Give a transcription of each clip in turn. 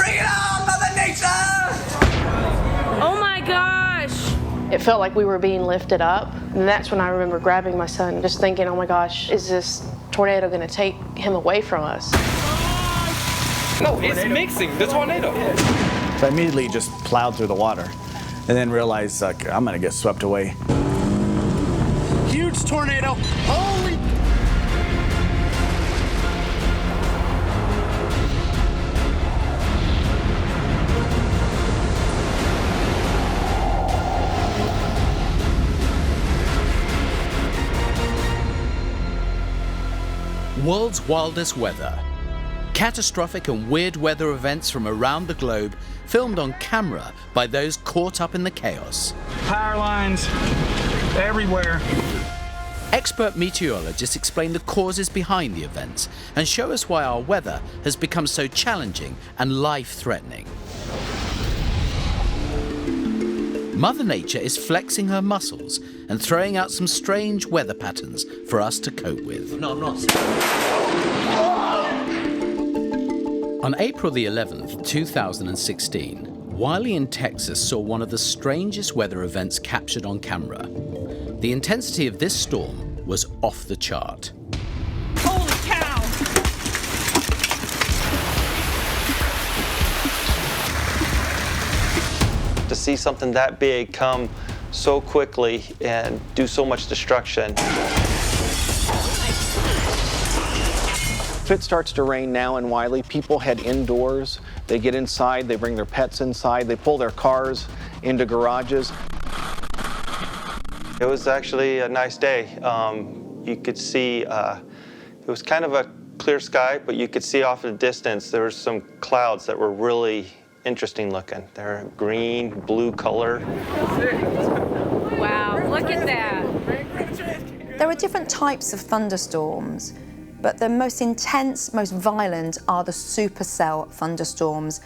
Bring it on, Mother Nature! Oh my gosh! It felt like we were being lifted up, and that's when I remember grabbing my son, just thinking, oh my gosh, is this tornado going to take him away from us? No, it's mixing, the tornado. So I immediately just plowed through the water and then realized, like, I'm going to get swept away. Huge tornado. Holy... World's Wildest Weather. Catastrophic and weird weather events from around the globe, filmed on camera by those caught up in the chaos. Power lines everywhere. Expert meteorologists explain the causes behind the events and show us why our weather has become so challenging and life-threatening. Mother Nature is flexing her muscles and throwing out some strange weather patterns for us to cope with. No, I'm not. On April the 11th, 2016, Wiley in Texas saw one of the strangest weather events captured on camera. The intensity of this storm was off the chart. Holy cow! To see something that big come so quickly and do so much destruction. If it starts to rain now in Wiley, people head indoors. They get inside, they bring their pets inside, they pull their cars into garages. It was actually a nice day. You could see, it was kind of a clear sky, but you could see off in the distance there were some clouds that were really interesting looking. They're green, blue color. Wow, look at that. There are different types of thunderstorms, but the most intense, most violent are the supercell thunderstorms.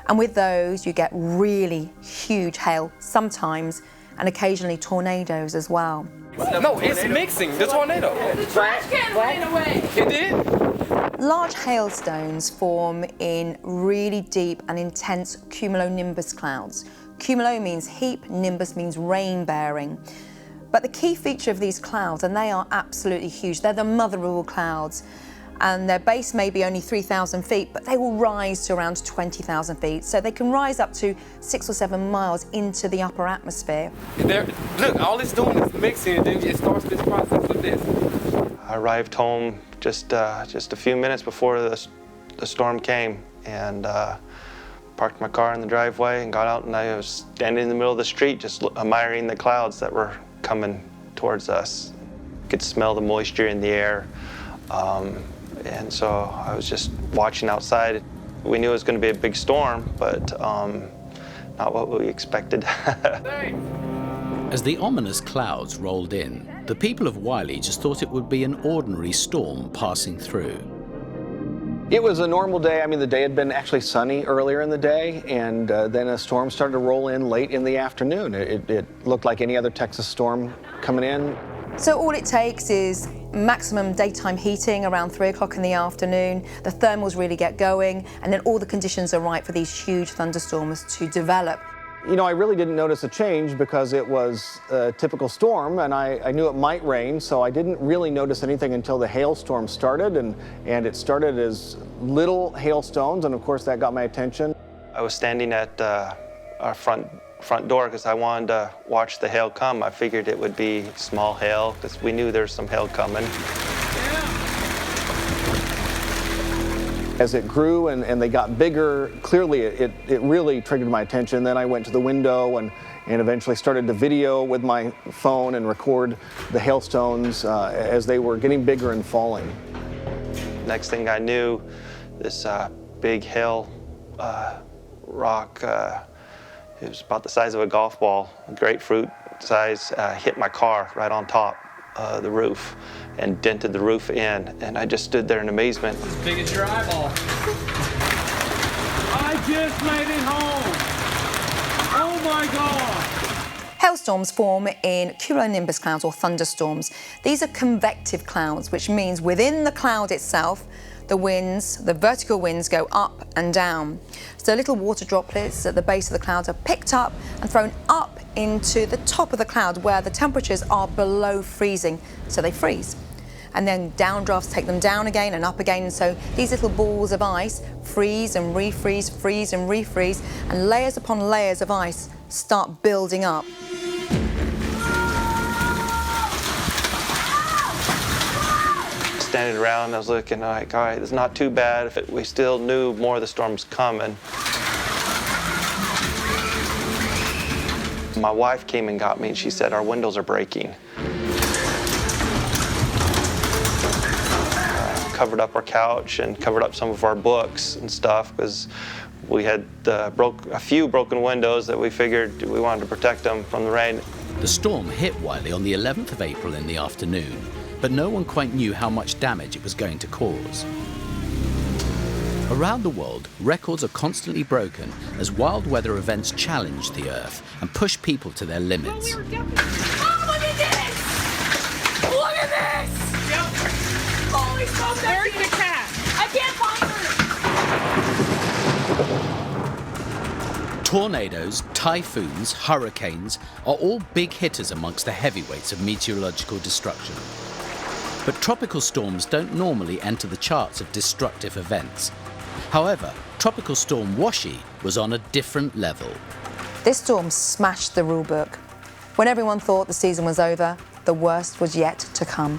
And with those, you get really huge hail sometimes, and occasionally tornadoes as well. No, it's mixing, the tornado. The trash can ran away. It did? Large hailstones form in really deep and intense cumulonimbus clouds. Cumulo means heap, nimbus means rain-bearing. But the key feature of these clouds, and they are absolutely huge, they're the mother of all clouds, and their base may be only 3,000 feet, but they will rise to around 20,000 feet. So they can rise up to 6 or 7 miles into the upper atmosphere. Look, all it's doing is mixing, and then it starts this process with this. I arrived home just a few minutes before the storm came, and parked my car in the driveway and got out, and I was standing in the middle of the street just admiring the clouds that were coming towards us. You could smell the moisture in the air. And so I was just watching outside. We knew it was going to be a big storm, but not what we expected. As the ominous clouds rolled in, the people of Wiley just thought it would be an ordinary storm passing through. It was a normal day. I mean, the day had been actually sunny earlier in the day, and then a storm started to roll in late in the afternoon. It looked like any other Texas storm coming in. So all it takes is maximum daytime heating around 3 o'clock in the afternoon. The thermals really get going, and then all the conditions are right for these huge thunderstorms to develop. You know, I really didn't notice a change because it was a typical storm, and I knew it might rain, so I didn't really notice anything until the hailstorm started, and it started as little hailstones, and of course that got my attention. I was standing at our front door because I wanted to watch the hail come. I figured it would be small hail because we knew there's some hail coming. As it grew and they got bigger, clearly it really triggered my attention. Then I went to the window and eventually started to video with my phone and record the hailstones as they were getting bigger and falling. Next thing I knew, this big hail rock, it was about the size of a golf ball, grapefruit size, hit my car right on top of the roof and dented the roof in. And I just stood there in amazement. As big as your eyeball. I just made it home. Oh my God. Hailstorms form in cumulonimbus clouds or thunderstorms. These are convective clouds, which means within the cloud itself, the winds, the vertical winds, go up and down. So little water droplets at the base of the clouds are picked up and thrown up into the top of the cloud where the temperatures are below freezing, so they freeze. And then downdrafts take them down again and up again, and so these little balls of ice freeze and refreeze, freeze and refreeze, and layers upon layers of ice start building up. Standing around, I was looking like, all right, it's not too bad. If we still knew more of the storm's coming. My wife came and got me, and she said, our windows are breaking. Covered up our couch and covered up some of our books and stuff because we had a few broken windows that we figured we wanted to protect them from the rain. The storm hit Wiley on the 11th of April in the afternoon, but no one quite knew how much damage it was going to cause. Around the world, records are constantly broken as wild weather events challenge the Earth and push people to their limits. Oh, look at this! Look at this! Holy smoke, where's the cat? I can't find her! Tornadoes, typhoons, hurricanes are all big hitters amongst the heavyweights of meteorological destruction. But tropical storms don't normally enter the charts of destructive events. However, Tropical Storm Washi was on a different level. This storm smashed the rule book. When everyone thought the season was over, the worst was yet to come.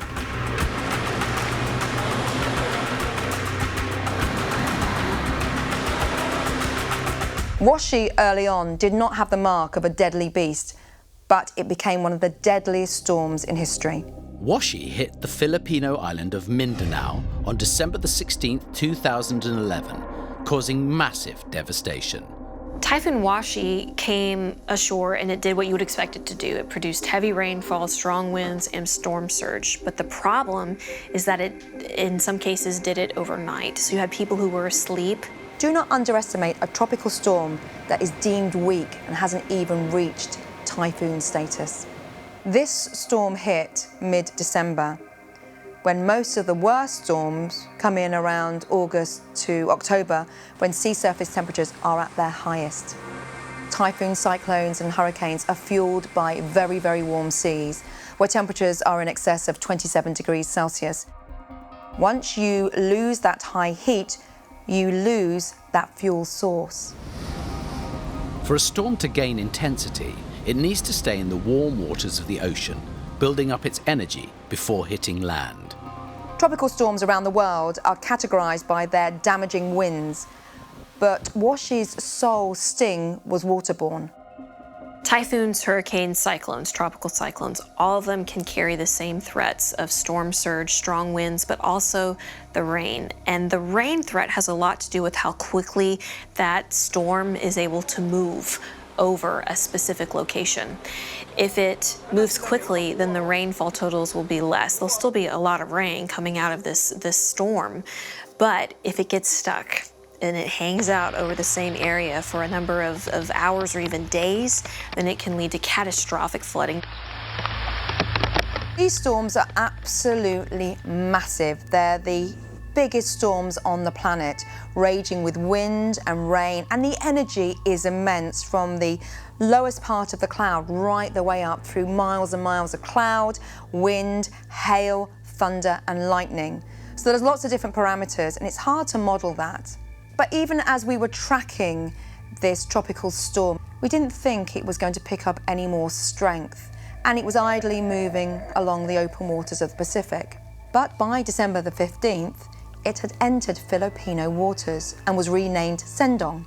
Washi early on did not have the mark of a deadly beast, but it became one of the deadliest storms in history. Washi hit the Filipino island of Mindanao on December the 16th, 2011, causing massive devastation. Typhoon Washi came ashore and it did what you would expect it to do. It produced heavy rainfall, strong winds, and storm surge. But the problem is that it, in some cases, did it overnight. So you had people who were asleep. Do not underestimate a tropical storm that is deemed weak and hasn't even reached typhoon status. This storm hit mid-December, when most of the worst storms come in around August to October, when sea surface temperatures are at their highest. Typhoons, cyclones and hurricanes are fueled by very, very warm seas, where temperatures are in excess of 27 degrees Celsius. Once you lose that high heat, you lose that fuel source. For a storm to gain intensity, it needs to stay in the warm waters of the ocean, building up its energy before hitting land. Tropical storms around the world are categorized by their damaging winds, but Washi's sole sting was waterborne. Typhoons, hurricanes, cyclones, tropical cyclones, all of them can carry the same threats of storm surge, strong winds, but also the rain. And the rain threat has a lot to do with how quickly that storm is able to move over a specific location. If it moves quickly, then the rainfall totals will be less. There'll still be a lot of rain coming out of this storm, but if it gets stuck and it hangs out over the same area for a number of hours or even days, then it can lead to catastrophic flooding. These storms are absolutely massive. They're the biggest storms on the planet, raging with wind and rain, and the energy is immense from the lowest part of the cloud right the way up through miles and miles of cloud, wind, hail, thunder and lightning. So there's lots of different parameters and it's hard to model that. But even as we were tracking this tropical storm, we didn't think it was going to pick up any more strength, and it was idly moving along the open waters of the Pacific. But by December the 15th, it had entered Filipino waters and was renamed Sendong.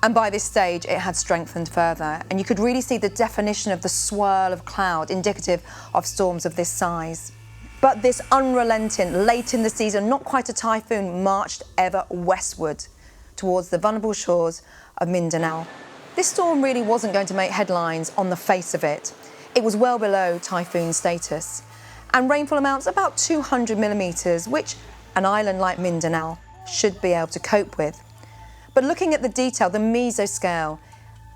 And by this stage, it had strengthened further, and you could really see the definition of the swirl of cloud indicative of storms of this size. But this unrelenting, late in the season, not quite a typhoon, marched ever westward towards the vulnerable shores of Mindanao. This storm really wasn't going to make headlines on the face of it. It was well below typhoon status, and rainfall amounts about 200 millimeters, which an island like Mindanao should be able to cope with. But looking at the detail, the mesoscale,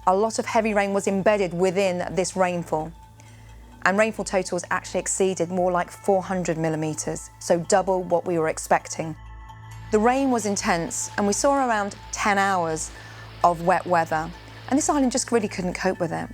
a lot of heavy rain was embedded within this rainfall. And rainfall totals actually exceeded more like 400 millimeters, so double what we were expecting. The rain was intense, and we saw around 10 hours of wet weather, and this island just really couldn't cope with it.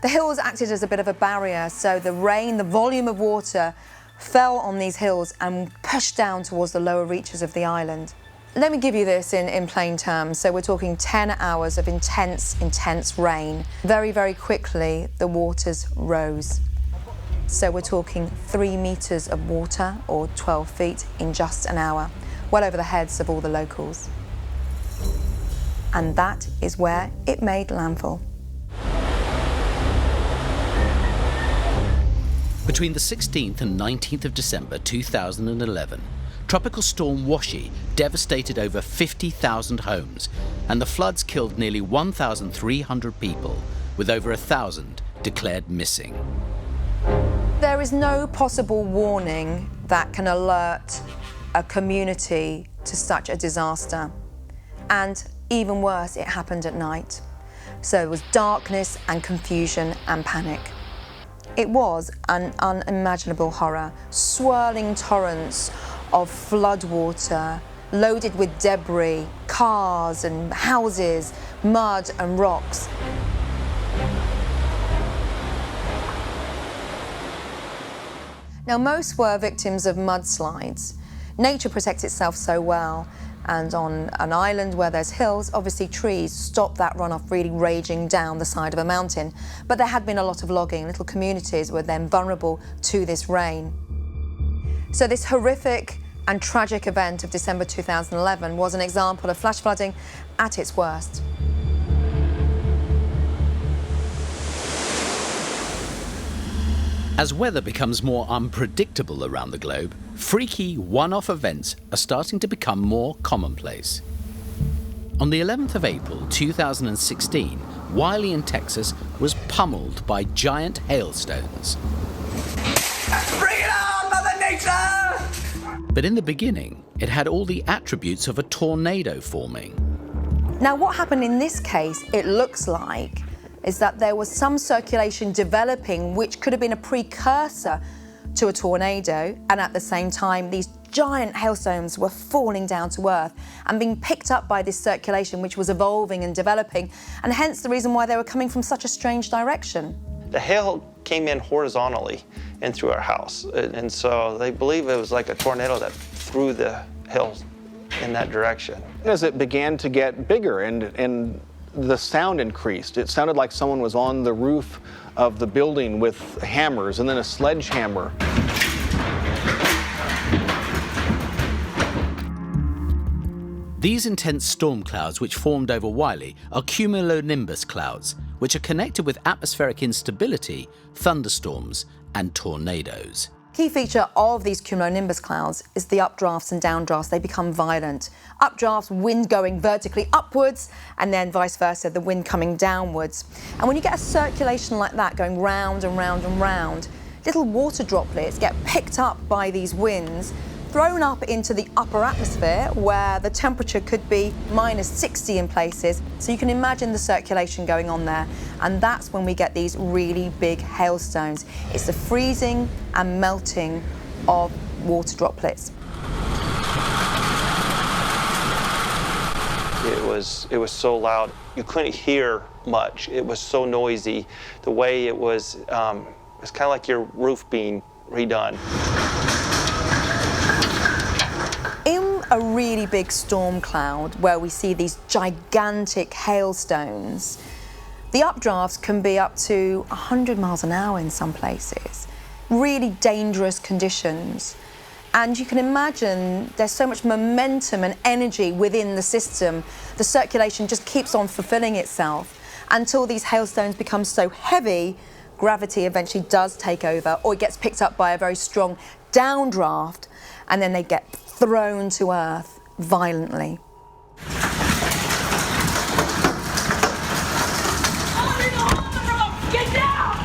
The hills acted as a bit of a barrier, so the rain, the volume of water, fell on these hills and pushed down towards the lower reaches of the island. Let me give you this in plain terms. So we're talking 10 hours of intense rain. Very, very quickly, the waters rose. So we're talking 3 meters of water, or 12 feet, in just an hour, well over the heads of all the locals. And that is where it made landfall. Between the 16th and 19th of December 2011, Tropical Storm Washi devastated over 50,000 homes, and the floods killed nearly 1,300 people, with over 1,000 declared missing. There is no possible warning that can alert a community to such a disaster. And even worse, it happened at night. So it was darkness and confusion and panic. It was an unimaginable horror. Swirling torrents of floodwater, loaded with debris, cars and houses, mud and rocks. Now, most were victims of mudslides. Nature protects itself so well, and on an island where there's hills, obviously trees stop that runoff really raging down the side of a mountain. But there had been a lot of logging. Little communities were then vulnerable to this rain. So this horrific and tragic event of December 2011 was an example of flash flooding at its worst. As weather becomes more unpredictable around the globe, freaky one-off events are starting to become more commonplace. On the 11th of April 2016, Wiley in Texas was pummeled by giant hailstones. Bring it on, Mother Nature! But in the beginning, it had all the attributes of a tornado forming. Now, what happened in this case, it looks like, is that there was some circulation developing which could have been a precursor to a tornado, and at the same time these giant hailstones were falling down to earth and being picked up by this circulation which was evolving and developing, and hence the reason why they were coming from such a strange direction. The hail came in horizontally and through our house, and so they believe it was like a tornado that threw the hail in that direction. As it began to get bigger and the sound increased. It sounded like someone was on the roof of the building with hammers and then a sledgehammer. These intense storm clouds which formed over Wiley are cumulonimbus clouds, which are connected with atmospheric instability, thunderstorms, and tornadoes. Key feature of these cumulonimbus clouds is the updrafts and downdrafts. They become violent. Updrafts, wind going vertically upwards, and then vice versa, the wind coming downwards. And when you get a circulation like that going round and round and round, little water droplets get picked up by these winds, thrown up into the upper atmosphere where the temperature could be -60 in places. So you can imagine the circulation going on there. And that's when we get these really big hailstones. It's the freezing and melting of water droplets. It was so loud. You couldn't hear much. It was so noisy. The way it was, it's kind of like your roof being redone. In a really big storm cloud where we see these gigantic hailstones, the updrafts can be up to 100 miles an hour in some places. Really dangerous conditions. And you can imagine there's so much momentum and energy within the system. The circulation just keeps on fulfilling itself until these hailstones become so heavy, gravity eventually does take over, or it gets picked up by a very strong downdraft, and then they get thrown to earth violently. Get down!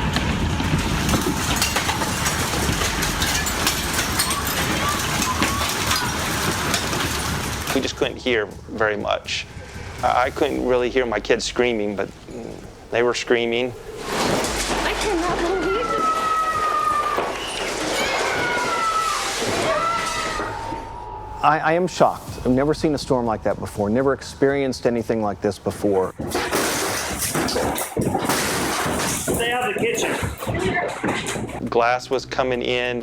We just couldn't hear very much. I couldn't really hear my kids screaming, but they were screaming. I cannot believe it. I am shocked. I've never seen a storm like that before, never experienced anything like this before. Stay out of the kitchen. Glass was coming in.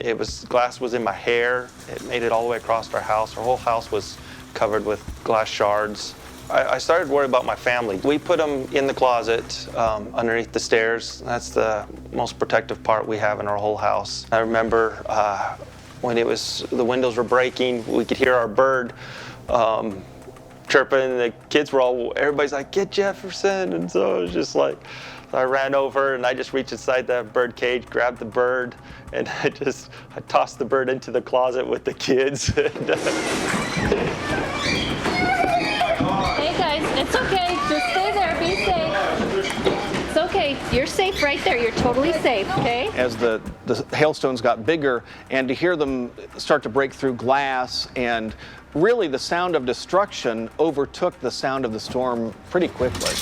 Glass was in my hair. It made it all the way across our house. Our whole house was covered with glass shards. I started worrying about my family. We put them in the closet underneath the stairs. That's the most protective part we have in our whole house. I remember when the windows were breaking, we could hear our bird chirping, and the kids were everybody's like, "Get Jefferson!" And so it was just like, I ran over and I just reached inside that bird cage, grabbed the bird, and I tossed the bird into the closet with the kids. Hey guys, it's okay. Just stay there. Be safe. It's okay. You're safe right there. You're totally safe, okay? As the hailstones got bigger, and to hear them start to break through glass, and really the sound of destruction overtook the sound of the storm pretty quickly.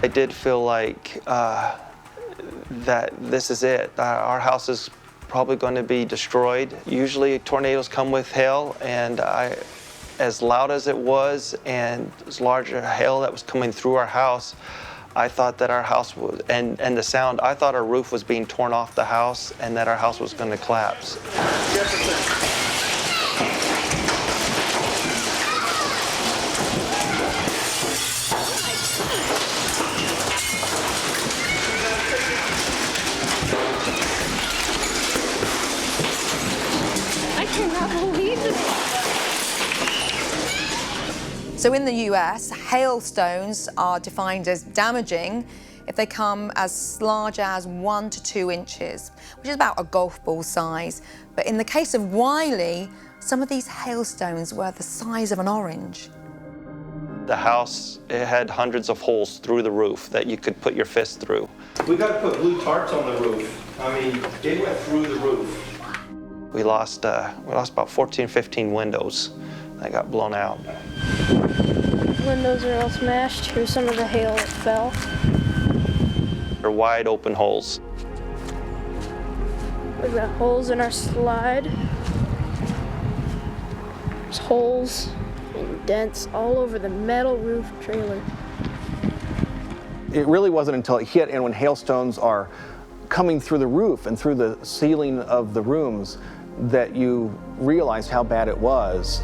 I did feel like that this is it. Our house is probably going to be destroyed. Usually tornadoes come with hail, and as loud as it was and as large a hail that was coming through our house, I thought that our house was, and the sound, I thought our roof was being torn off the house and that our house was going to collapse. I cannot believe this. So in the US, hailstones are defined as damaging if they come as large as 1 to 2 inches, which is about a golf ball size. But in the case of Wiley, some of these hailstones were the size of an orange. The house, it had hundreds of holes through the roof that you could put your fist through. We got to put blue tarps on the roof. I mean, it went through the roof. We lost about 14, 15 windows that got blown out. Windows are all smashed. Here's some of the hail that fell. They're wide open holes. We've got holes in our slide. There's holes and dents all over the metal roof trailer. It really wasn't until it hit, and when hailstones are coming through the roof and through the ceiling of the rooms, that you realized how bad it was.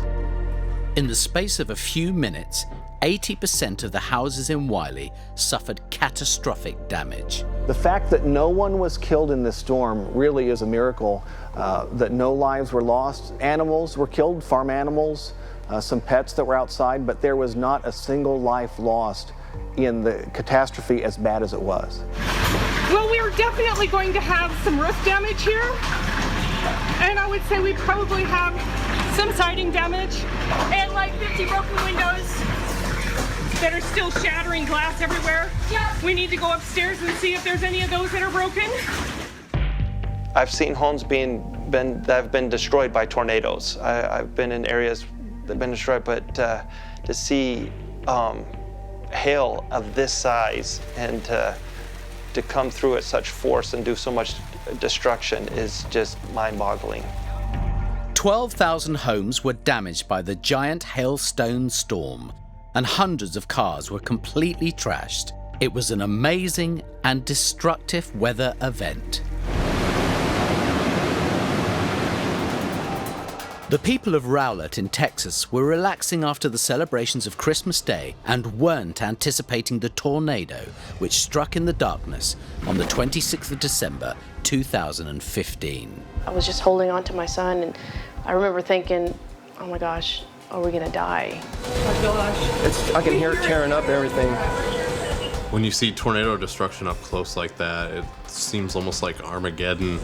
In the space of a few minutes, 80% of the houses in Wiley suffered catastrophic damage. The fact that no one was killed in this storm really is a miracle, that no lives were lost. Animals were killed, farm animals, some pets that were outside, but there was not a single life lost in the catastrophe as bad as it was. Well, we are definitely going to have some roof damage here. And I would say we probably have some siding damage and like 50 broken windows that are still shattering glass everywhere. We need to go upstairs and see if there's any of those that are broken. I've seen homes that have been destroyed by tornadoes. I've been in areas that have been destroyed, but to see hail of this size and to come through at such force and do so much destruction is just mind-boggling. 12,000 homes were damaged by the giant hailstone storm, and hundreds of cars were completely trashed. It was an amazing and destructive weather event. The people of Rowlett in Texas were relaxing after the celebrations of Christmas Day and weren't anticipating the tornado which struck in the darkness on the 26th of December, 2015. I was just holding on to my son, and I remember thinking, oh my gosh, are we gonna die? Oh gosh. I can hear it tearing up everything. When you see tornado destruction up close like that, it seems almost like Armageddon.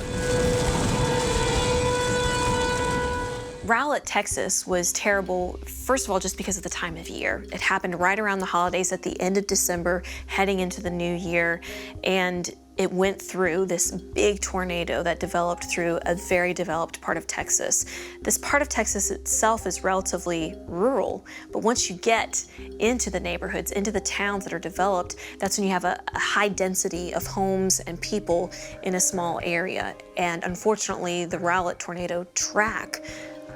Rowlett, Texas was terrible, first of all, just because of the time of year. It happened right around the holidays at the end of December, heading into the new year. And It went through this big tornado that developed through a very developed part of Texas. This part of Texas itself is relatively rural, but once you get into the neighborhoods, into the towns that are developed, that's when you have a high density of homes and people in a small area. And unfortunately, the Rowlett tornado track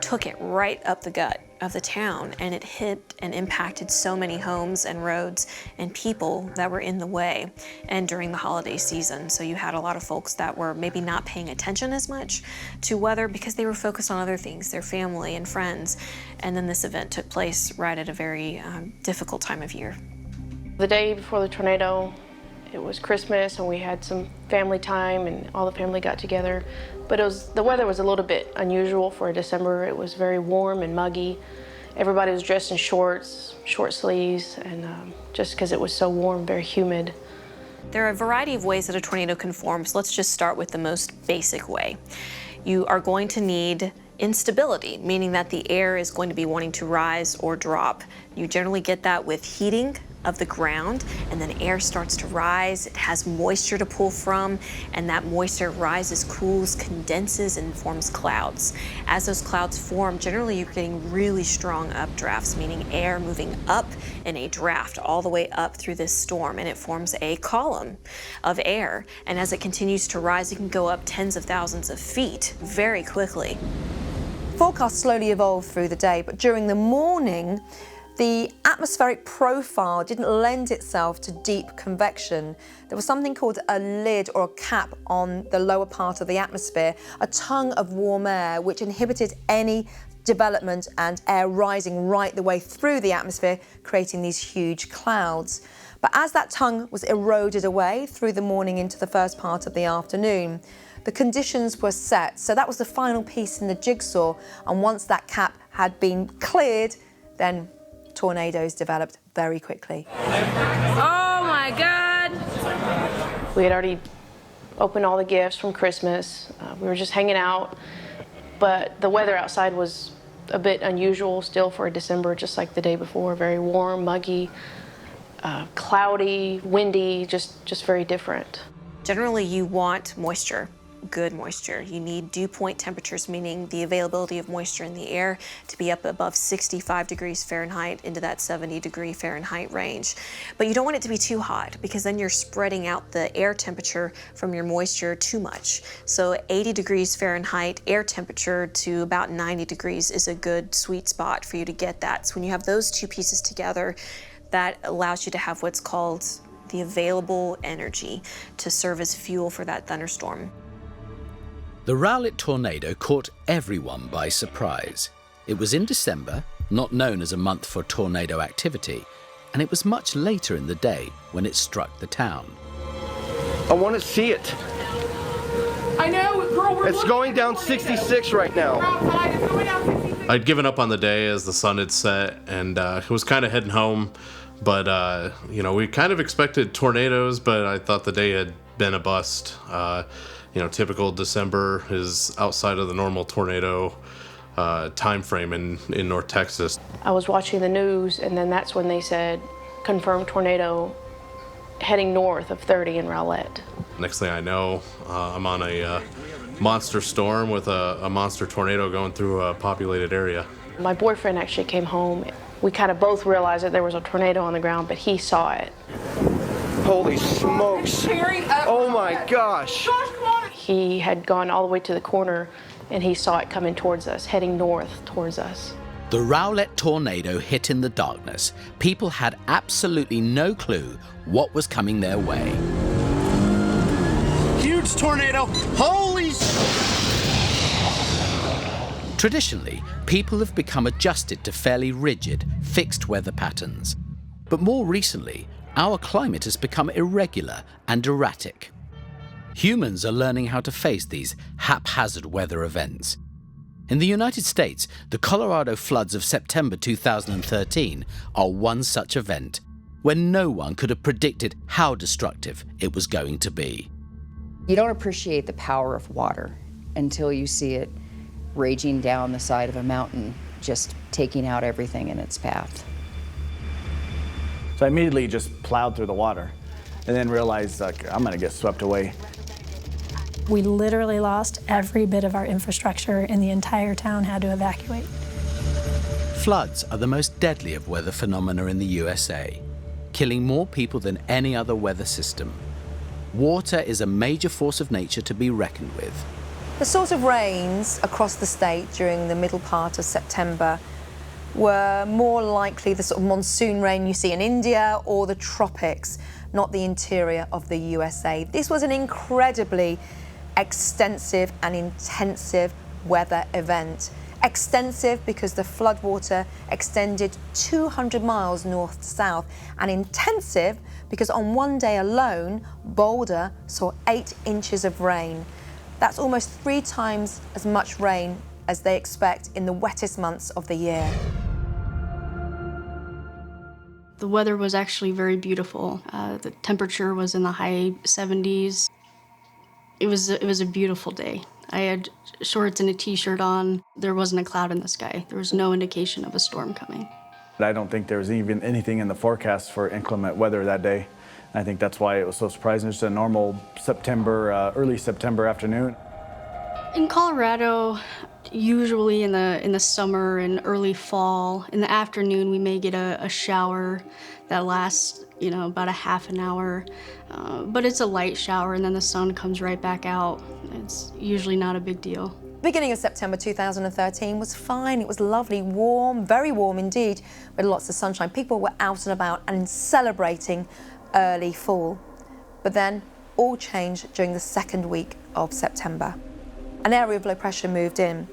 took it right up the gut of the town, and it hit and impacted so many homes and roads and people that were in the way, and during the holiday season. So you had a lot of folks that were maybe not paying attention as much to weather because they were focused on other things, their family and friends. And then this event took place right at a very difficult time of year. The day before the tornado, it was Christmas, and we had some family time, and all the family got together. But the weather was a little bit unusual for December. It was very warm and muggy. Everybody was dressed in shorts, short sleeves, and just because it was so warm, very humid. There are a variety of ways that a tornado can form, so let's just start with the most basic way. You are going to need instability, meaning that the air is going to be wanting to rise or drop. You generally get that with heating of the ground, and then air starts to rise. It has moisture to pull from, and that moisture rises, cools, condenses, and forms clouds. As those clouds form, generally you're getting really strong updrafts, meaning air moving up in a draft all the way up through this storm, and it forms a column of air. And as it continues to rise, it can go up tens of thousands of feet very quickly. Forecasts slowly evolved through the day, but during the morning, the atmospheric profile didn't lend itself to deep convection. There was something called a lid or a cap on the lower part of the atmosphere, a tongue of warm air which inhibited any development and air rising right the way through the atmosphere, creating these huge clouds. But as that tongue was eroded away through the morning into the first part of the afternoon, the conditions were set. So that was the final piece in the jigsaw. And once that cap had been cleared, then tornadoes developed very quickly. Oh my God! We had already opened all the gifts from Christmas. We were just hanging out, but the weather outside was a bit unusual still for December, just like the day before. Very warm, muggy, cloudy, windy, just very different. Generally, you want moisture. Good moisture. You need dew point temperatures, meaning the availability of moisture in the air, to be up above 65 degrees Fahrenheit into that 70-degree Fahrenheit range. But you don't want it to be too hot, because then you're spreading out the air temperature from your moisture too much. So 80 degrees Fahrenheit air temperature to about 90 degrees is a good sweet spot for you to get that. So when you have those two pieces together, that allows you to have what's called the available energy to serve as fuel for that thunderstorm. The Rowlett tornado caught everyone by surprise. It was in December, not known as a month for tornado activity, and it was much later in the day when it struck the town. I want to see it. I know, girl, it's going down 66 right now. I'd given up on the day as the sun had set, and was kind of heading home. But, we kind of expected tornadoes, but I thought the day had been a bust. Typical December is outside of the normal tornado time frame in North Texas. I was watching the news, and then that's when they said, confirmed tornado heading north of 30 in Rowlett. Next thing I know, I'm on a monster storm with a monster tornado going through a populated area. My boyfriend actually came home. We kind of both realized that there was a tornado on the ground, but he saw it. Holy smokes. Oh my gosh. He had gone all the way to the corner, and he saw it coming towards us, heading north towards us. The Rowlett tornado hit in the darkness. People had absolutely no clue what was coming their way. Huge tornado. Holy... Traditionally, people have become adjusted to fairly rigid, fixed weather patterns. But more recently, our climate has become irregular and erratic. Humans are learning how to face these haphazard weather events. In the United States, the Colorado floods of September 2013 are one such event, when no one could have predicted how destructive it was going to be. You don't appreciate the power of water until you see it raging down the side of a mountain, just taking out everything in its path. So I immediately just plowed through the water. and then realized, like, I'm gonna get swept away. We literally lost every bit of our infrastructure, and the entire town had to evacuate. Floods are the most deadly of weather phenomena in the USA, killing more people than any other weather system. Water is a major force of nature to be reckoned with. The sort of rains across the state during the middle part of September were more likely the sort of monsoon rain you see in India or the tropics, not the interior of the USA. This was an incredibly extensive and intensive weather event. Extensive because the floodwater extended 200 miles north to south, and intensive because on one day alone, Boulder saw 8 inches of rain. That's almost 3 times as much rain as they expect in the wettest months of the year. The weather was actually very beautiful. The temperature was in the high 70s. It was a beautiful day. I had shorts and a t-shirt on. There wasn't a cloud in the sky. There was no indication of a storm coming. I don't think there was even anything in the forecast for inclement weather that day. I think that's why it was so surprising. Just a normal September, early September afternoon. In Colorado, usually in the summer and early fall, in the afternoon we may get a shower that lasts, about a half an hour. But it's a light shower and then the sun comes right back out. It's usually not a big deal. Beginning of September 2013 was fine. It was lovely, warm, very warm indeed, with lots of sunshine. People were out and about and celebrating early fall. But then all changed during the second week of September. An area of low pressure moved in.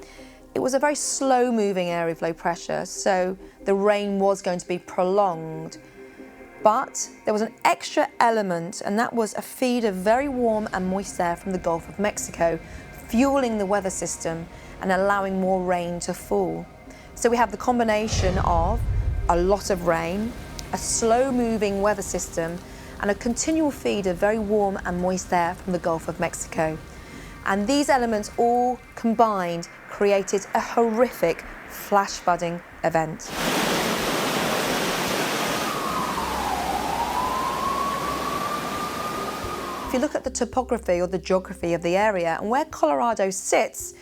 It was a very slow moving area of low pressure, so the rain was going to be prolonged. But there was an extra element, and that was a feed of very warm and moist air from the Gulf of Mexico, fueling the weather system and allowing more rain to fall. So we have the combination of a lot of rain, a slow-moving weather system, and a continual feed of very warm and moist air from the Gulf of Mexico. And these elements all combined created a horrific flash flooding event. If you look at the topography or the geography of the area and where Colorado sits,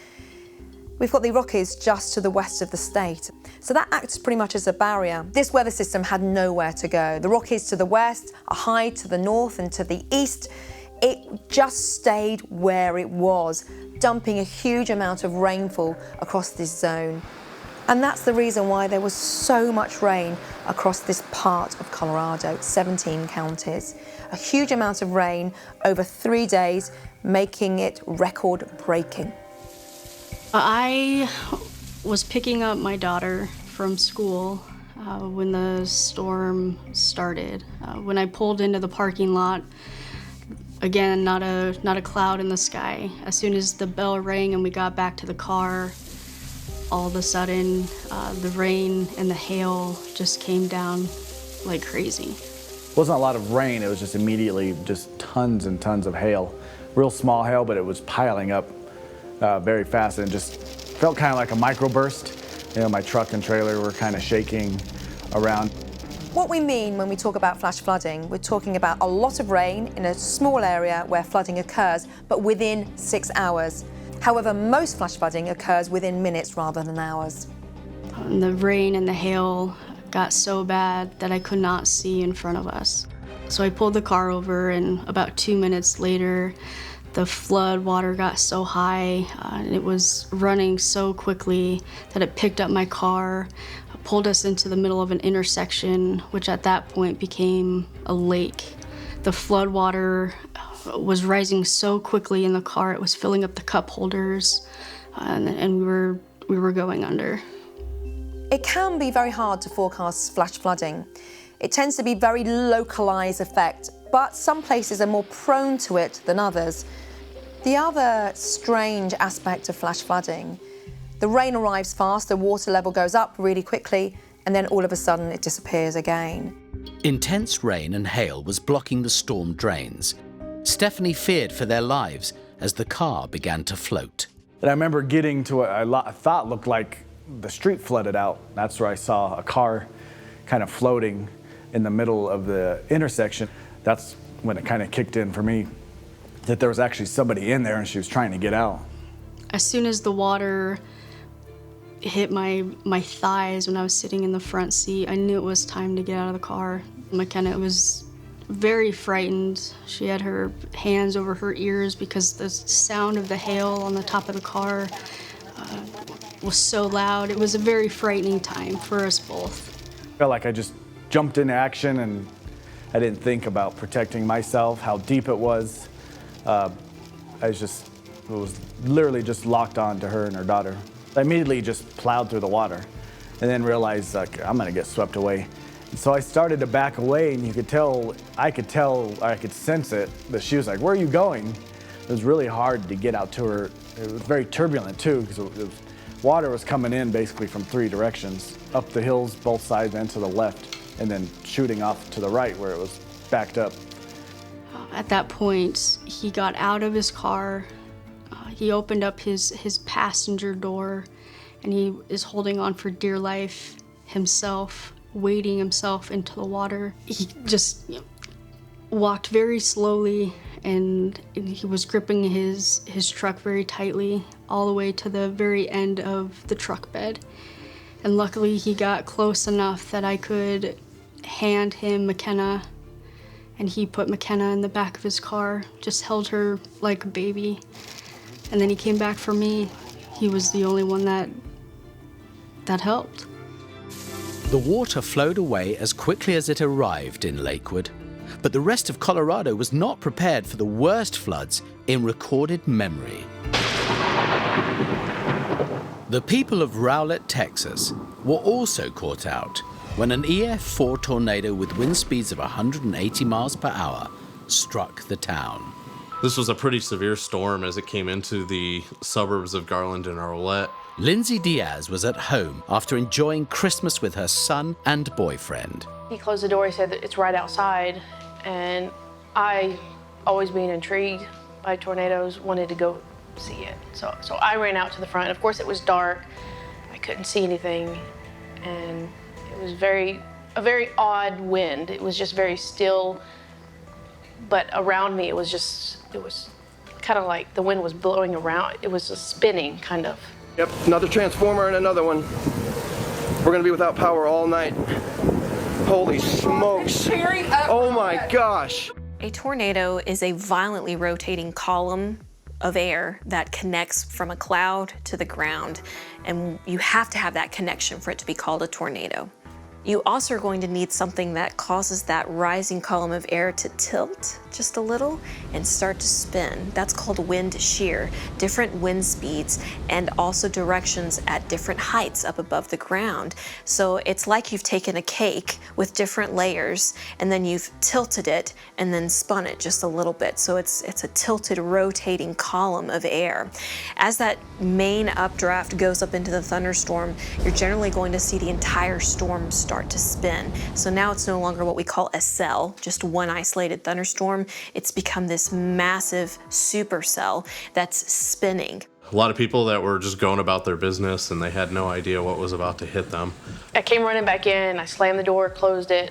we've got the Rockies just to the west of the state. So that acts pretty much as a barrier. This weather system had nowhere to go. The Rockies to the west, a high to the north and to the east. It just stayed where it was, dumping a huge amount of rainfall across this zone. And that's the reason why there was so much rain across this part of Colorado, 17 counties. A huge amount of rain over 3 days, making it record-breaking. I was picking up my daughter from school when the storm started. When I pulled into the parking lot, again, not a cloud in the sky. As soon as the bell rang and we got back to the car, all of a sudden, the rain and the hail just came down like crazy. It wasn't a lot of rain, it was just immediately just tons and tons of hail. Real small hail, but it was piling up very fast and just felt kind of like a microburst. My truck and trailer were kind of shaking around. What we mean when we talk about flash flooding, we're talking about a lot of rain in a small area where flooding occurs, but within 6 hours. However, most flash flooding occurs within minutes rather than hours. And the rain and the hail got so bad that I could not see in front of us. So I pulled the car over, and about 2 minutes later, the flood water got so high, and it was running so quickly that it picked up my car, pulled us into the middle of an intersection, which at that point became a lake. The flood water was rising so quickly in the car, it was filling up the cup holders, and we were going under. It can be very hard to forecast flash flooding. It tends to be very localized effect, but some places are more prone to it than others. The other strange aspect of flash flooding, the rain arrives fast, the water level goes up really quickly, and then all of a sudden it disappears again. Intense rain and hail was blocking the storm drains. Stephanie feared for their lives as the car began to float. And I remember getting to what I thought looked like the street flooded out. That's where I saw a car kind of floating in the middle of the intersection. That's when it kind of kicked in for me that there was actually somebody in there and she was trying to get out. As soon as the water hit my thighs when I was sitting in the front seat, I knew it was time to get out of the car. McKenna was very frightened. She had her hands over her ears because the sound of the hail on the top of the car was so loud. It was a very frightening time for us both. I felt like I just jumped into action and I didn't think about protecting myself, how deep it was. I was literally just locked on to her and her daughter. I immediately just plowed through the water and then realized, like, I'm gonna get swept away. And so I started to back away, and I could sense it, that she was like, where are you going? It was really hard to get out to her. It was very turbulent too, because water was coming in basically from 3 directions, up the hills, both sides, and to the left, and then shooting off to the right where it was backed up. At that point, he got out of his car. He opened up his passenger door, and he is holding on for dear life himself, wading himself into the water. He just walked very slowly, and he was gripping his truck very tightly all the way to the very end of the truck bed. And luckily he got close enough that I could hand him McKenna, and he put McKenna in the back of his car, just held her like a baby. And then he came back for me. He was the only one that helped. The water flowed away as quickly as it arrived in Lakewood, but the rest of Colorado was not prepared for the worst floods in recorded memory. The people of Rowlett, Texas, were also caught out when an EF4 tornado with wind speeds of 180 miles per hour struck the town. This was a pretty severe storm as it came into the suburbs of Garland and Rowlett. Lindsay Diaz was at home after enjoying Christmas with her son and boyfriend. He closed the door, he said that it's right outside, and I, always being intrigued by tornadoes, wanted to go see it. So I ran out to the front. Of course it was dark, I couldn't see anything, and it was a very odd wind. It was just very still, but around me it was kind of like the wind was blowing around. It was just spinning, kind of. Yep, another transformer and another one. We're gonna be without power all night. Holy smokes. Oh my gosh. A tornado is a violently rotating column of air that connects from a cloud to the ground, and you have to have that connection for it to be called a tornado. You also are going to need something that causes that rising column of air to tilt just a little and start to spin. That's called wind shear. Different wind speeds and also directions at different heights up above the ground. So it's like you've taken a cake with different layers and then you've tilted it and then spun it just a little bit. So it's a tilted, rotating column of air. As that main updraft goes up into the thunderstorm, you're generally going to see the entire storm start to spin. So now it's no longer what we call a cell, just one isolated thunderstorm. It's become this massive supercell that's spinning. A lot of people that were just going about their business and they had no idea what was about to hit them. I came running back in, I slammed the door, closed it.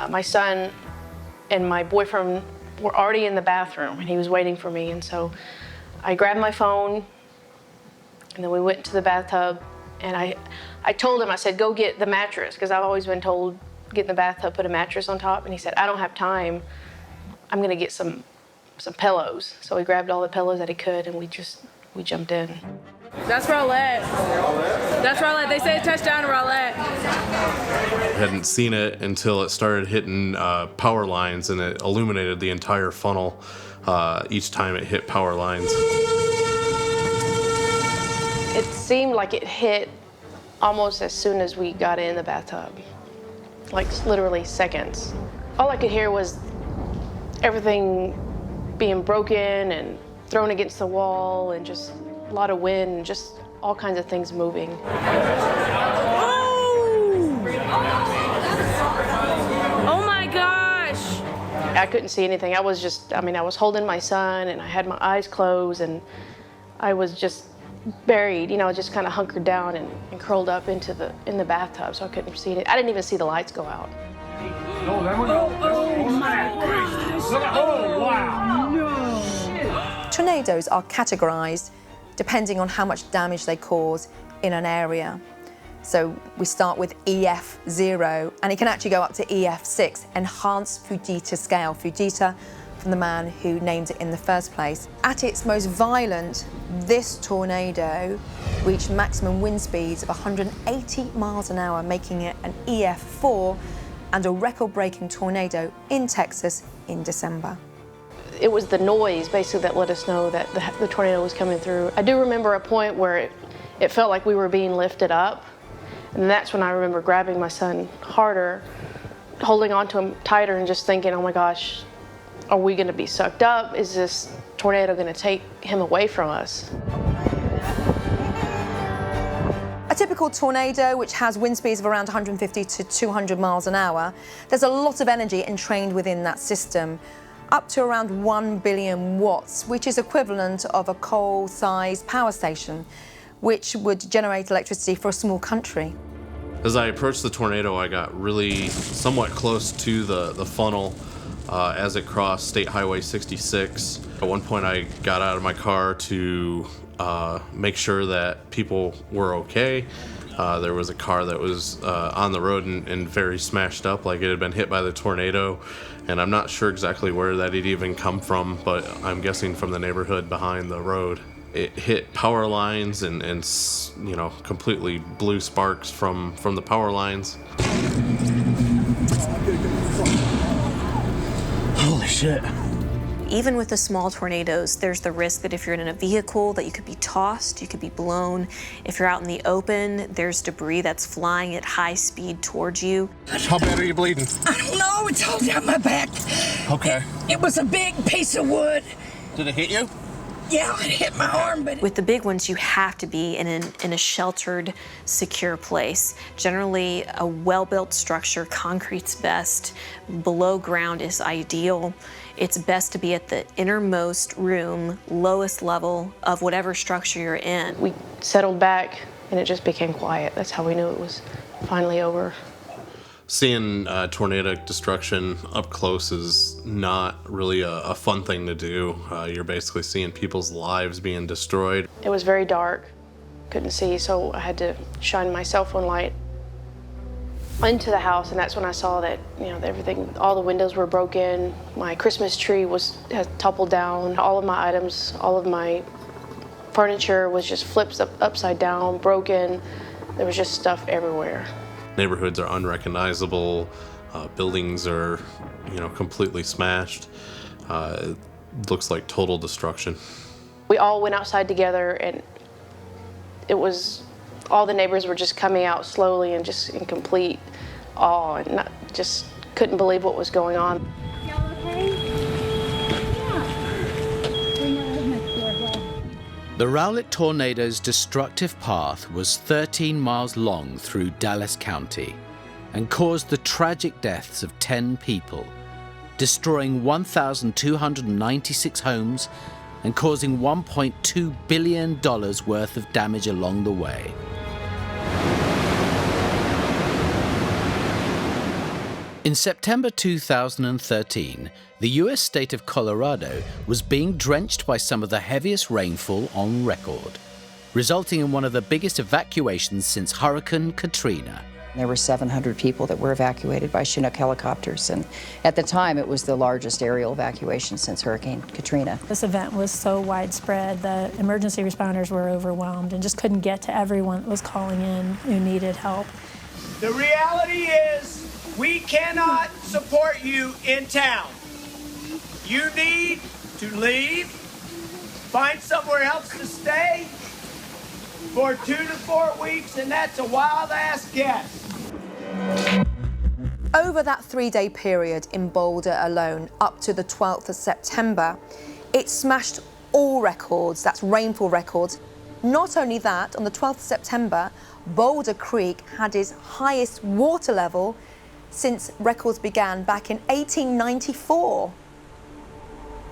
My son and my boyfriend were already in the bathroom and he was waiting for me, and so I grabbed my phone and then we went to the bathtub, and I told him, I said, go get the mattress, because I've always been told, get in the bathtub, put a mattress on top. And he said, I don't have time. I'm gonna get some pillows. So he grabbed all the pillows that he could, and we jumped in. That's Rowlett. That's Rowlett. They say touchdown to Rowlett. I hadn't seen it until it started hitting power lines, and it illuminated the entire funnel each time it hit power lines. It seemed like it hit almost as soon as we got in the bathtub, like literally seconds. All I could hear was everything being broken and thrown against the wall, and just a lot of wind, and just all kinds of things moving. Oh my gosh! I couldn't see anything. I was holding my son, and I had my eyes closed, and I was just buried, just kind of hunkered down and curled up in the bathtub, so I couldn't see it. I didn't even see the lights go out. Oh my gosh! Oh, wow. No. Tornadoes are categorized depending on how much damage they cause in an area. So we start with EF0, and it can actually go up to EF6, Enhanced Fujita Scale. Fujita, from the man who named it in the first place. At its most violent, this tornado reached maximum wind speeds of 180 miles an hour, making it an EF4 and a record-breaking tornado in Texas in December. It was the noise, basically, that let us know that the tornado was coming through. I do remember a point where it felt like we were being lifted up, and that's when I remember grabbing my son harder, holding on to him tighter, and just thinking, oh my gosh, are we going to be sucked up? Is this tornado going to take him away from us? A typical tornado, which has wind speeds of around 150 to 200 miles an hour, there's a lot of energy entrained within that system, up to around 1 billion watts, which is equivalent of a coal-sized power station, which would generate electricity for a small country. As I approached the tornado, I got really somewhat close to the funnel as it crossed State Highway 66. At one point, I got out of my car to make sure that people were okay. There was a car that was on the road and very smashed up, like it had been hit by the tornado. And I'm not sure exactly where that had even come from, but I'm guessing from the neighborhood behind the road. It hit power lines and you know, completely blew sparks from the power lines. Holy shit. Even with the small tornadoes, there's the risk that if you're in a vehicle that you could be tossed, you could be blown. If you're out in the open, there's debris that's flying at high speed towards you. How bad are you bleeding? I don't know, it's all down my back. Okay. It was a big piece of wood. Did it hit you? Yeah, it hit my arm, but... With the big ones, you have to be in a sheltered, secure place. Generally, a well-built structure, concrete's best. Below ground is ideal. It's best to be at the innermost room, lowest level of whatever structure you're in. We settled back, and it just became quiet. That's how we knew it was finally over. Seeing tornado destruction up close is not really a fun thing to do. You're basically seeing people's lives being destroyed. It was very dark, couldn't see, so I had to shine my cell phone light into the house, and that's when I saw that, you know, everything, all the windows were broken. My Christmas tree had toppled down. All of my items, all of my furniture was just flipped upside down, broken. There was just stuff everywhere. Neighborhoods are unrecognizable. Buildings are, you know, completely smashed. It looks like total destruction. We all went outside together, and it was, all the neighbors were just coming out slowly and just in complete awe, and just couldn't believe what was going on. Y'all okay? The Rowlett tornado's destructive path was 13 miles long through Dallas County and caused the tragic deaths of 10 people, destroying 1,296 homes and causing $1.2 billion worth of damage along the way. In September 2013, the US state of Colorado was being drenched by some of the heaviest rainfall on record, resulting in one of the biggest evacuations since Hurricane Katrina. There were 700 people that were evacuated by Chinook helicopters, and at the time it was the largest aerial evacuation since Hurricane Katrina. This event was so widespread that emergency responders were overwhelmed and just couldn't get to everyone that was calling in who needed help. The reality is, we cannot support you in town. You need to leave, find somewhere else to stay for 2 to 4 weeks, and that's a wild-ass guess. Over that 3-day period in Boulder alone, up to the 12th of September, it smashed all records, that's rainfall records. Not only that, on the 12th of September, Boulder Creek had its highest water level since records began back in 1894.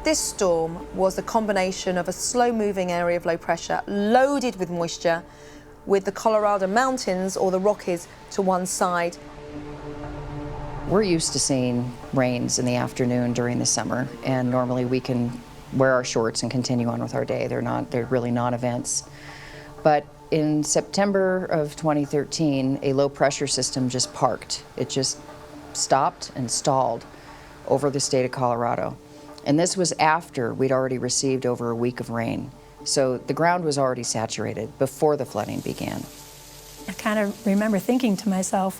This storm was a combination of a slow-moving area of low pressure loaded with moisture, with the Colorado Mountains or the Rockies to one side. We're used to seeing rains in the afternoon during the summer, and normally we can wear our shorts and continue on with our day. They're really non-events. But in September of 2013, a low pressure system just parked. It just stopped and stalled over the state of Colorado. And this was after we'd already received over a week of rain. So the ground was already saturated before the flooding began. I kind of remember thinking to myself,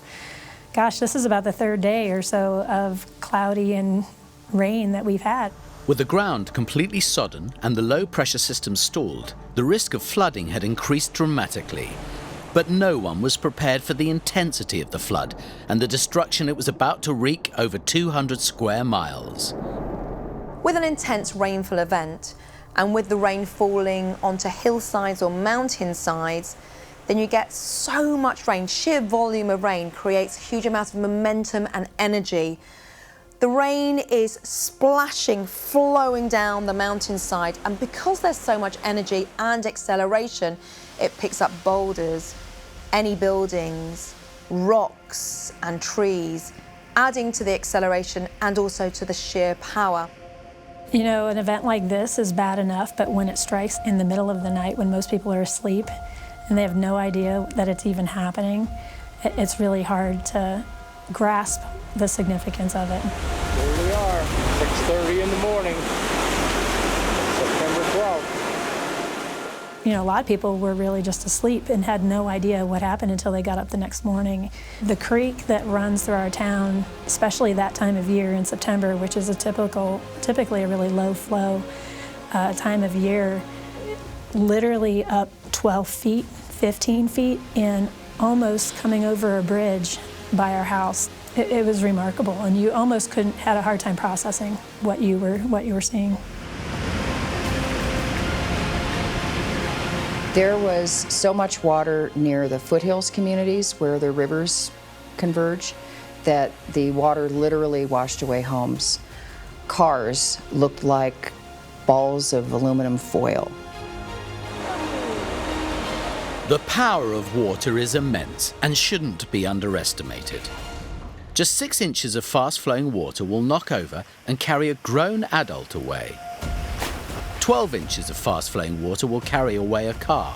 gosh, this is about the third day or so of cloudy and rain that we've had. With the ground completely sodden and the low-pressure system stalled, the risk of flooding had increased dramatically. But no one was prepared for the intensity of the flood and the destruction it was about to wreak over 200 square miles. With an intense rainfall event, and with the rain falling onto hillsides or mountainsides, then you get so much rain. Sheer volume of rain creates a huge amount of momentum and energy. The rain is splashing, flowing down the mountainside, and because there's so much energy and acceleration, it picks up boulders, any buildings, rocks and trees, adding to the acceleration and also to the sheer power. You know, an event like this is bad enough, but when it strikes in the middle of the night when most people are asleep and they have no idea that it's even happening, it's really hard to grasp the significance of it. Here we are, 6:30 in the morning, September 12th. You know, a lot of people were really just asleep and had no idea what happened until they got up the next morning. The creek that runs through our town, especially that time of year in September, which is typically a really low flow time of year, literally up 12 feet, 15 feet, and almost coming over a bridge by our house. It was remarkable, and you almost had a hard time processing what you were seeing. There was so much water near the foothills communities where the rivers converge that the water literally washed away homes. Cars looked like balls of aluminum foil. The power of water is immense and shouldn't be underestimated. Just 6 inches of fast-flowing water will knock over and carry a grown adult away. 12 inches of fast-flowing water will carry away a car.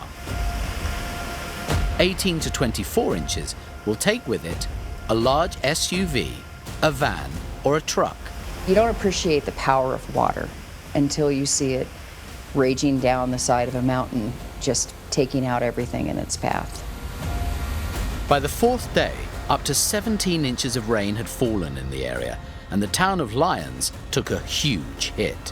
18 to 24 inches will take with it a large SUV, a van, or a truck. You don't appreciate the power of water until you see it raging down the side of a mountain, just taking out everything in its path. By the 4th day, up to 17 inches of rain had fallen in the area, and the town of Lyons took a huge hit.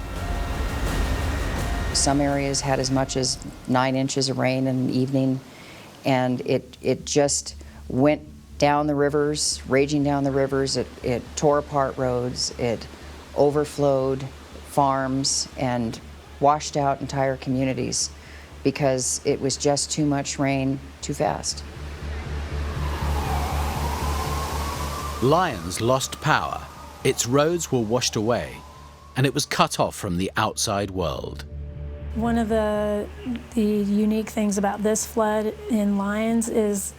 Some areas had as much as 9 inches of rain in the evening, and it just went down the rivers, raging down the rivers. It tore apart roads, it overflowed farms, and washed out entire communities because it was just too much rain too fast. Lyons lost power, its roads were washed away, and it was cut off from the outside world. One of the unique things about this flood in Lyons is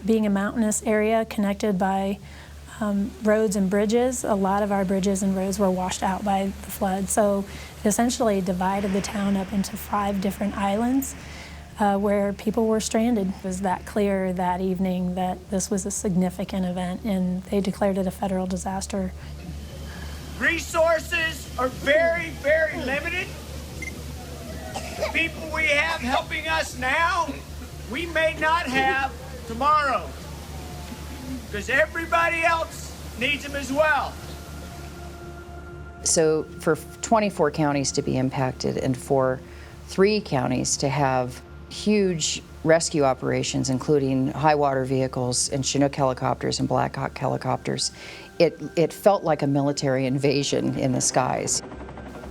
being a mountainous area connected by roads and bridges. A lot of our bridges and roads were washed out by the flood, so it essentially divided the town up into 5 different islands where people were stranded. It was that clear that evening that this was a significant event, and they declared it a federal disaster. Resources are very, very limited. The people we have helping us now, we may not have tomorrow, because everybody else needs them as well. So for 24 counties to be impacted and for 3 counties to have huge rescue operations, including high water vehicles and Chinook helicopters and Black Hawk helicopters, it felt like a military invasion in the skies.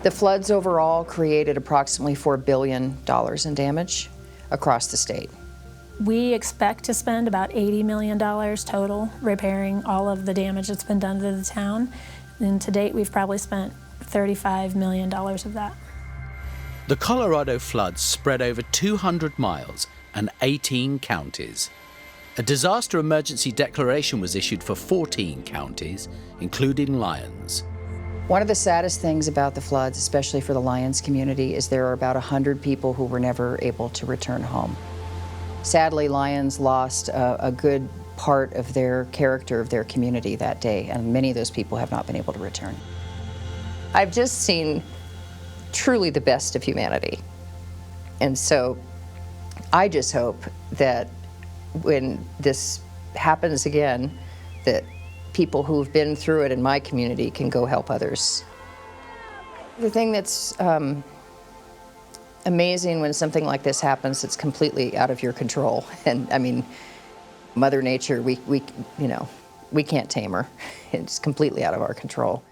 The floods overall created approximately $4 billion in damage across the state. We expect to spend about $80 million total repairing all of the damage that's been done to the town. And to date, we've probably spent $35 million of that. The Colorado floods spread over 200 miles and 18 counties. A disaster emergency declaration was issued for 14 counties, including Lyons. One of the saddest things about the floods, especially for the Lyons community, is there are about 100 people who were never able to return home. Sadly, Lyons lost a good part of their character of their community that day, and many of those people have not been able to return. I've just seen truly the best of humanity. And so I just hope that when this happens again, that people who've been through it in my community can go help others. The thing that's amazing when something like this happens, it's completely out of your control. And I mean, Mother Nature, we can't tame her. It's completely out of our control.